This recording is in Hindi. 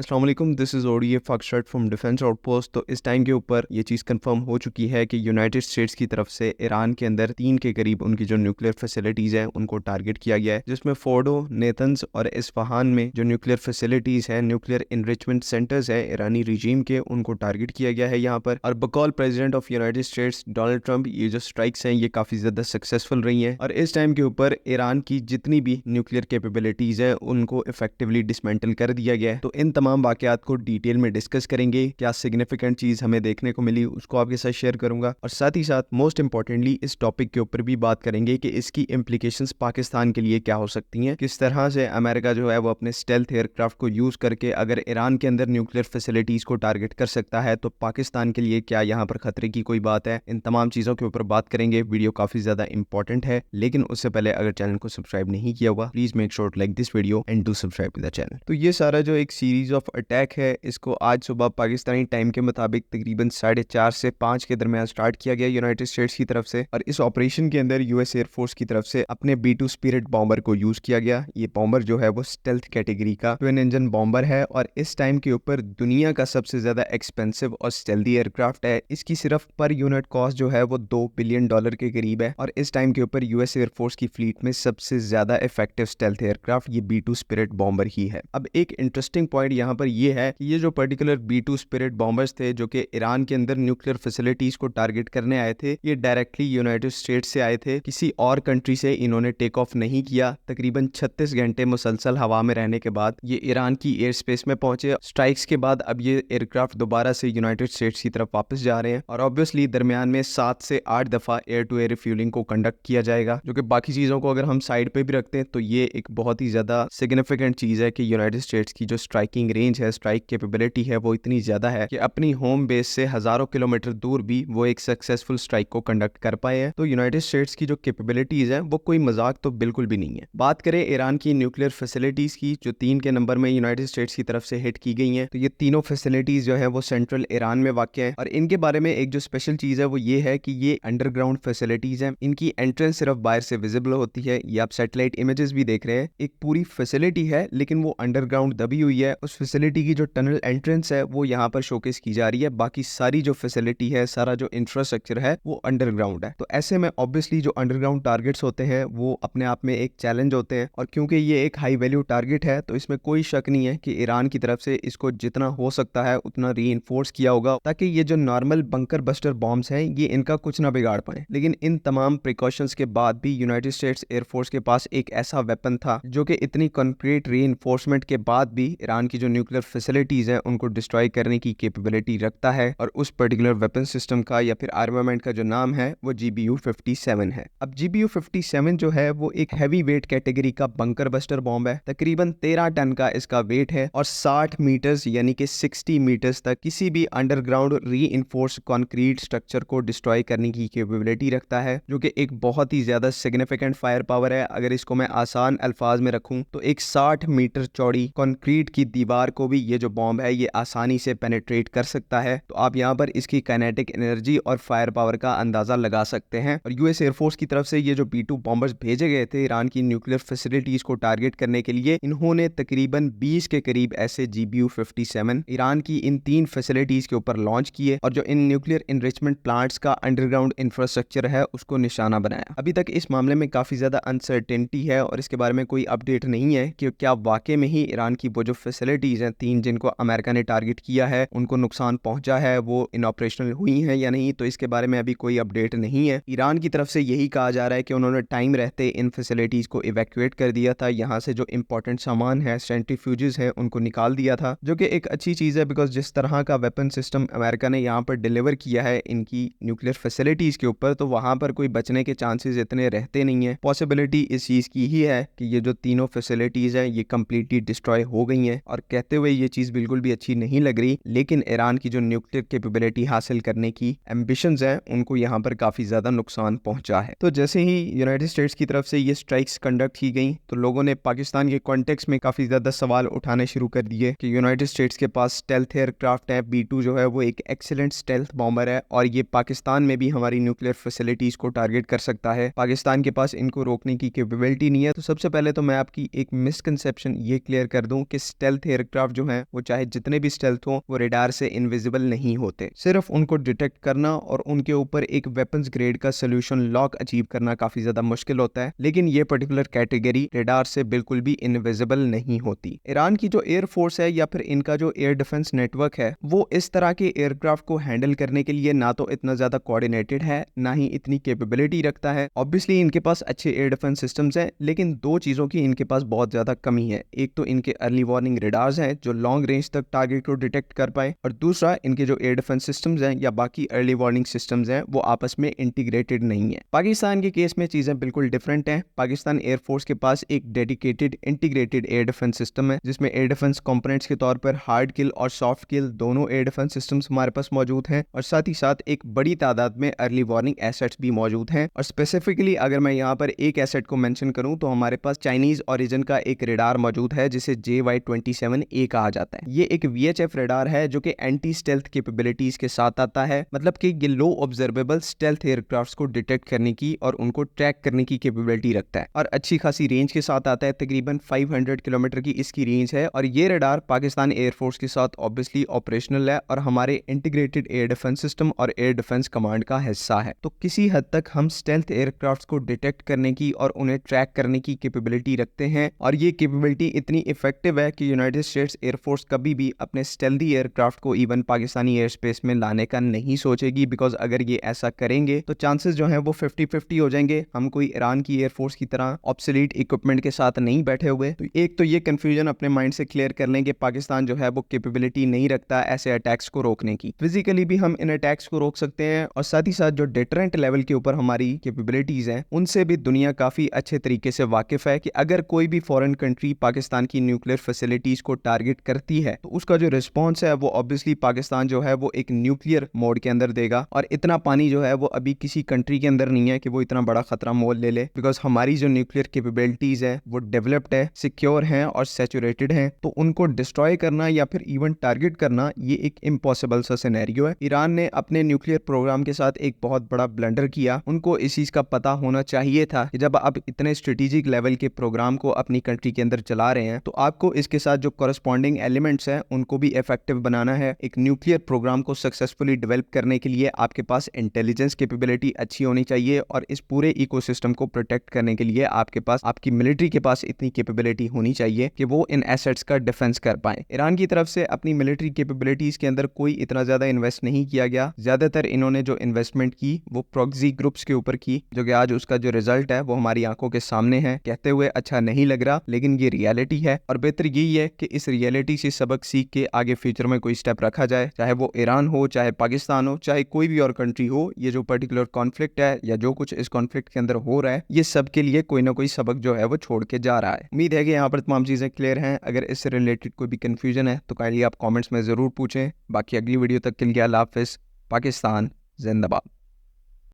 अस्सलाम वालेकुम, this is ODA foxtrot from defence outpost. तो इस टाइम के ऊपर ये चीज़ कंफर्म हो चुकी है कि यूनाइटेड स्टेट्स की तरफ से ईरान के अंदर 3 के करीब उनकी जो न्यूक्लियर फैसिलिटीज़ हैं उनको टारगेट किया गया है, जिसमें फोर्डो, नेतन्स और इस्फहान में जो न्यूक्लियर फैसिलिटीज़ हैं, न्यूक्लियर इनरिचमेंट सेंटर्स हैं ईरानी रिजीम के, उनको टारगेट किया गया है यहाँ पर। और बकौल president of United states Donald Trump, ये जो स्ट्राइक्स हैं ये काफ़ी ज़्यादा सक्सेसफुल रही हैं और इस टाइम के ऊपर ईरान की जितनी भी न्यूक्लियर कैपेबिलिटीज़ हैं उनको इफेक्टिवली डिसमेंटल कर दिया गया है। तो इन तमाम वाकयात को डिटेल में डिस्कस करेंगे, क्या सिग्निफिकेंट चीज हमें देखने को मिली उसको आपके साथ शेयर करूंगा और साथ ही साथ मोस्ट इंपॉर्टेंटली इस टॉपिक के ऊपर भी बात करेंगे कि इसकी इम्प्लीकेशंस पाकिस्तान के लिए क्या हो सकती हैं, किस तरह से अमेरिका जो है वो अपने स्टेल्थ एयरक्राफ्ट को यूज करके अगर ईरान के अंदर न्यूक्लियर फैसिलिटीज को टारगेट कर सकता है तो पाकिस्तान के लिए क्या यहाँ पर खतरे की कोई बात है। इन तमाम चीजों के ऊपर बात करेंगे। वीडियो काफी ज्यादा इंपॉर्टेंट है, लेकिन उससे पहले अगर चैनल को सब्सक्राइब नहीं किया हुआ please make sure to like this video and do subscribe to the channel. तो ये सारा जो एक सीरीज ऑफ अटैक है इसको आज सुबह पाकिस्तानी टाइम के मुताबिक तकरीबन 4:30 से 5 के दरमियान स्टार्ट किया गया यूनाइटेड स्टेट्स की तरफ से और इस ऑपरेशन के अंदर यूएस एयरफोर्स की तरफ से अपने B2 स्पिरिट बॉम्बर को यूज किया गया। ये बॉम्बर जो है वो स्टेल्थ कैटेगरी का ट्विन इंजन बॉम्बर है और इस टाइम के ऊपर दुनिया का सबसे ज्यादा एक्सपेंसिव और स्टेल्दी एयरक्राफ्ट है। इसकी सिर्फ पर यूनिट कॉस्ट जो है वो $2 बिलियन के करीब है और इस टाइम के ऊपर यूएस एयरफोर्स की फ्लीट में सबसे ज्यादा इफेक्टिव स्टेल्थ एयरक्राफ्ट ये B2 स्पिरिट बॉम्बर ही है। अब एक इंटरेस्टिंग पॉइंट यहाँ पर ये है कि ये जो पर्टिकुलर B2 स्पिरिट बॉम्बर्स थे जो कि ईरान के अंदर न्यूक्लियर फैसिलिटीज को टारगेट करने आए थे, ये डायरेक्टली यूनाइटेड स्टेट्स से आए थे, किसी और कंट्री से इन्होंने टेक ऑफ नहीं किया। तकरीबन 36 घंटे मुसलसल हवा में रहने के बाद ये ईरान की एयर स्पेस में पहुंचे। स्ट्राइक्स के बाद अब ये एयरक्राफ्ट दोबारा से यूनाइटेड स्टेट्स की तरफ वापस जा रहे हैं और ऑब्वियसली दरमियान में 7 से 8 दफा एयर टू एयर रिफ्यूलिंग को कंडक्ट किया जाएगा, जो कि बाकी चीजों को अगर हम साइड पे भी रखते हैं तो ये एक बहुत ही ज्यादा सिग्निफिकेंट चीज है कि यूनाइटेड स्टेट्स की जो स्ट्राइकिंग रेंज है, स्ट्राइक कैपेबिलिटी है, वो इतनी ज्यादा है कि अपनी होम बेस से हजारों किलोमीटर दूर भी वो एक सक्सेसफुल स्ट्राइक को कंडक्ट कर पाए हैं। तो यूनाइटेड स्टेट्स की जो कैपेबिलिटीज हैं वो कोई मजाक तो बिल्कुल भी नहीं है। बात करें ईरान की न्यूक्लियर फैसिलिटीज की जो 3 के नंबर में यूनाइटेड स्टेट्स की तरफ से हिट की गई हैं, तो ये तीनों फैसिलिटीज जो है वो सेंट्रल ईरान में वाक़ है और इनके बारे में एक जो स्पेशल चीज है वो ये है कि ये अंडरग्राउंड फैसिलिटीज हैं। इनकी एंट्रेंस सिर्फ बाहर से विजिबल होती है, ये आप सैटेलाइट इमेजेस भी देख रहे हैं। एक पूरी फैसिलिटी है लेकिन वो अंडरग्राउंड दबी हुई है। उस फैसिलिटी की जो टनल एंट्रेंस है वो यहाँ पर शोकेस की जा रही है, बाकी सारी जो फैसिलिटी है, सारा जो इंफ्रास्ट्रक्चर है वो अंडरग्राउंड है। तो ऐसे में ऑब्वियसली जो अंडरग्राउंड टारगेट्स होते हैं वो अपने आप में एक चैलेंज होते हैं और क्योंकि ये एक हाई वैल्यू टारगेट है तो इसमें कोई शक नहीं है कि ईरान की तरफ से इसको जितना हो सकता है उतना रीइंफोर्स किया होगा ताकि ये जो नॉर्मल बंकर बस्टर बॉम्ब्स हैं ये इनका कुछ ना बिगाड़ पाए। लेकिन इन तमाम प्रिकॉशंस के बाद भी यूनाइटेड स्टेट्स एयरफोर्स के पास एक ऐसा वेपन था जो कि इतनी कंक्रीट रीइंफोर्समेंट के बाद भी ईरान की जो न्यूक्लियर फैसिलिटीज हैं उनको डिस्ट्रॉय करने की कैपेबिलिटी रखता है और उस पर्टिकुलर वेपन सिस्टम का या फिर आर्मामेंट का जो नाम है वो GBU-57 है। अब GBU-57 जो है वो एक हैवी वेट कैटेगरी का बंकर बस्टर बॉम्ब है। तकरीबन 13 टन का इसका वेट है और 60 मीटर्स यानी कि 60 मीटर्स तक किसी भी अंडरग्राउंड रीइंफोर्स कंक्रीट स्ट्रक्चर को डिस्ट्रॉय करने की कैपेबिलिटी रखता है, जो कि एक बहुत ही ज्यादा सिग्निफिकेंट फायर पावर है। अगर इसको मैं आसान अल्फाज में रखूं तो एक 60 मीटर चौड़ी कंक्रीट की दीवार को भी ये जो बॉम्ब है ये आसानी से पेनिट्रेट कर सकता है। तो आप यहाँ पर इसकी काइनेटिक एनर्जी और फायर पावर का अंदाजा लगा सकते हैं। और यूएस एयरफोर्स की तरफ से ये जो B2 बॉम्बर्स भेजे गए थे ईरान की न्यूक्लियर फैसिलिटीज को टारगेट करने के लिए, इन्होंने तकरीबन 20 के करीब ऐसे GBU-57 ईरान की इन 3 फैसिलिटीज के ऊपर लॉन्च किए और जो इन न्यूक्लियर इनरिचमेंट प्लांट्स का अंडरग्राउंड इंफ्रास्ट्रक्चर है उसको निशाना बनाया। अभी तक इस मामले में काफी ज्यादा अनसर्टेनिटी है और इसके बारे में कोई अपडेट नहीं है कि क्या वाकई में ही ईरान की वो जो फैसिलिटीज हैं 3 जिनको अमेरिका ने टारगेट किया है उनको नुकसान पहुंचा है, वो इन ऑपरेशनल हुई है या नहीं। तो इसके बारे में अभी कोई अपडेट नहीं है। ईरान की तरफ से यही कहा जा रहा है कि उन्होंने टाइम रहते इन फैसिलिटीज को इवैक्यूएट कर दिया था, यहाँ से जो इंपॉर्टेंट सामान है, सेंट्रीफ्यूजेस है, उनको निकाल दिया था, जो कि एक अच्छी चीज है बिकॉज जिस तरह का वेपन सिस्टम अमेरिका ने यहाँ पर डिलीवर किया है इनकी न्यूक्लियर फैसिलिटीज के ऊपर, तो वहां पर कोई बचने के चांसेस इतने रहते नहीं है। पॉसिबिलिटी इस चीज की ही है कि ये जो तीनों फैसिलिटीज है ये कंप्लीटली डिस्ट्रॉय हो गई हैं और कहते हुए ये चीज बिल्कुल भी अच्छी नहीं लग रही। लेकिन ईरान की जो न्यूक्लियर कैपेबिलिटी हासिल करने की एम्बिशंस हैं उनको यहाँ पर काफी ज्यादा नुकसान पहुंचा है। तो जैसे ही यूनाइटेड स्टेट्स की तरफ से ये स्ट्राइक्स कंडक्ट की गई तो लोगों ने पाकिस्तान के कॉन्टेक्स्ट में काफी ज्यादा सवाल उठाने शुरू कर दिए कि यूनाइटेड स्टेट्स के पास स्टेल्थ एयरक्राफ्ट है, B2 जो है वो एक एक्सीलेंट स्टेल्थ बॉम्बर है और ये पाकिस्तान में भी हमारी न्यूक्लियर फैसिलिटीज को टारगेट कर सकता है। पाकिस्तान के पास इनको रोकने की कैपेबिलिटी नहीं है। तो सबसे पहले तो मैं आपकी एक मिसकंसेप्शन ये क्लियर कर दूं कि स्टेल्थ एयर एयरक्राफ्ट जो हैं वो चाहे जितने भी स्टेल्थ हो वो रेडार से इनविजिबल नहीं होते। सिर्फ उनको डिटेक्ट करना और उनके ऊपर एक वेपन्स ग्रेड का सोल्यूशन लॉक अचीव करना काफी ज्यादा मुश्किल होता है, लेकिन ये पर्टिकुलर कैटेगरी रेडार से बिल्कुल भी इनविजिबल नहीं होती। ईरान की जो एयरफोर्स है या फिर इनका जो एयर डिफेंस नेटवर्क है वो इस तरह के एयरक्राफ्ट को हैंडल करने के लिए ना तो इतना ज्यादा कोऑर्डिनेटेड है, ना ही इतनी कैपेबिलिटी रखता है। ऑब्वियसली इनके पास अच्छे एयर डिफेंस सिस्टम्स हैं, लेकिन दो चीजों की इनके पास बहुत ज्यादा कमी है। एक तो इनके अर्ली वार्निंग रेडार्स हैं जो लॉन्ग रेंज तक टारगेट को डिटेक्ट कर पाए, और दूसरा इनके जो एयर डिफेंस सिस्टम्स हैं या बाकी अर्ली वार्निंग सिस्टम्स हैं वो आपस में इंटीग्रेटेड नहीं है। पाकिस्तान के केस में चीजें बिल्कुल डिफरेंट हैं। पाकिस्तान एयरफोर्स के पास एक dedicated integrated air defence system है, जिसमें एयर डिफेंस कंपोनेंट्स के तौर पर हार्ड किल और सॉफ्ट किल दोनों एयर डिफेंस सिस्टम्स हमारे पास मौजूद हैं, और साथ ही साथ एक बड़ी तादाद में अर्ली वार्निंग एसेट्स भी मौजूद हैं। और स्पेसिफिकली अगर मैं यहाँ पर एक एसेट को मेंशन करूँ तो हमारे पास चाइनीज ओरिजिन का एक रेडार मौजूद है जिसे JY-27A कहा जाता है। ये एक VHF रेडार है जो कि एंटी स्टेल्थ कैपेबिलिटीज के साथ आता है, मतलब कि ये लो ऑब्जर्वेबल स्टेल्थ एयरक्राफ्ट्स को डिटेक्ट करने की और उनको ट्रैक करने की कैपेबिलिटी रखता है, और अच्छी खासी रेंज के साथ आता है। तकरीबन 500 किलोमीटर की इसकी रेंज है, और ये रेडार पाकिस्तान एयरफोर्स के साथ ऑब्वियसली ऑपरेशनल है और हमारे इंटीग्रेटेड एयर डिफेंस सिस्टम और एयर डिफेंस कमांड का हिस्सा है। तो किसी हद तक हम स्टेल्थ एयरक्राफ्ट्स को डिटेक्ट करने की और उन्हें ट्रैक करने की कैपेबिलिटी रखते हैं, और ये कैपेबिलिटी इतनी इफेक्टिव है कि यूनाइटेड स्टेट्स एयरफोर्स कभी भी अपने स्टेल्थी एयरक्राफ्ट को इवन पाकिस्तानी एयर स्पेस में लाने का नहीं सोचेगी, बिकॉज अगर ये ऐसा करेंगे तो चांसेस जो हैं वो 50-50 हो जाएंगे। हम कोई ईरान की एयरफोर्स की तरह ऑब्सोलीट इक्विपमेंट के साथ नहीं बैठे हुए। तो एक तो ये कंफ्यूजन अपने माइंड से क्लियर कर लें कि पाकिस्तान जो है वो कैपेबिलिटी नहीं रखता ऐसे अटैक्स को रोकने की। फिजिकली भी हम इन अटैक्स को रोक सकते हैं, और साथ ही साथ जो डिटरेंट लेवल के ऊपर हमारी कैपेबिलिटीज हैं उनसे भी दुनिया काफी अच्छे तरीके से वाकिफ है कि अगर कोई भी फॉरेन कंट्री पाकिस्तान की न्यूक्लियर फैसिलिटीज को टारगेट करती है तो उसका जो रिस्पॉन्स है वो ऑब्वियसली पाकिस्तान जो है वो एक न्यूक्लियर मोड के अंदर देगा। और इतना पानी जो है वो अभी किसी कंट्री के अंदर नहीं है कि वो इतना बड़ा खतरा मोल ले ले, बिकॉज हमारी जो न्यूक्लियर कैपेबिलिटीज है वो डेवलप्ड है, सिक्योर है और सैचुरेटेड है। तो उनको डिस्ट्रॉय करना या फिर इवन टारगेट करना ये एक इम्पॉसिबल सा सिनेरियो है। ईरान ने अपने न्यूक्लियर प्रोग्राम के साथ एक बहुत बड़ा ब्लंडर किया। उनको इस चीज का पता होना चाहिए था कि जब आप इतने स्ट्रेटेजिक लेवल के प्रोग्राम को अपनी कंट्री के अंदर चला रहे हैं तो आपको इसके साथ जो कॉरेस्पॉन्डिंग एलिमेंट्स हैं उनको भी इफेक्टिव बनाना है। एक न्यूक्लियर प्रोग्राम को सक्सेसफुली डेवलप करने के लिए आपके पास इंटेलिजेंस कैपेबिलिटी अच्छी होनी चाहिए, और इस पूरे इकोसिस्टम को प्रोटेक्ट करने के लिए आपके पास, आपकी मिलिट्री के पास इतनी कैपेबिलिटी होनी चाहिए कि वो इन एसेट्स का डिफेंस कर पाए। ईरान की तरफ से अपनी मिलिट्री कैपेबिलिटीज के अंदर कोई इतना ज्यादा इन्वेस्ट नहीं किया गया। ज्यादातर इन्होंने जो इन्वेस्टमेंट की वो प्रॉक्सी ग्रुप्स के ऊपर की, जो कि आज उसका जो रिजल्ट है वो हमारी आंखों के सामने है। कहते हुए अच्छा नहीं लग रहा, लेकिन ये रियलिटी है, और बेहतर यही है कि इस रियलिटी से सबक सीख के आगे फ्यूचर में कोई स्टेप रखा जाए, चाहे वो ईरान हो, चाहे पाकिस्तान हो, चाहे कोई भी और कंट्री हो। ये जो पर्टिकुलर कॉन्फ्लिक्ट है या जो कुछ इस कॉन्फ्लिक्ट के अंदर हो रहा है, ये सब के लिए कोई ना कोई सबक जो है वो छोड़ के जा रहा है। उम्मीद है कि यहाँ पर तमाम चीजें क्लियर हैं। अगर इससे रिलेटेड कोई भी कंफ्यूजन है तो काइंडली आप कमेंट्स में जरूर पूछें। बाकी अगली वीडियो तक के लिए अल्लाह हाफिज़। पाकिस्तान जिंदाबाद।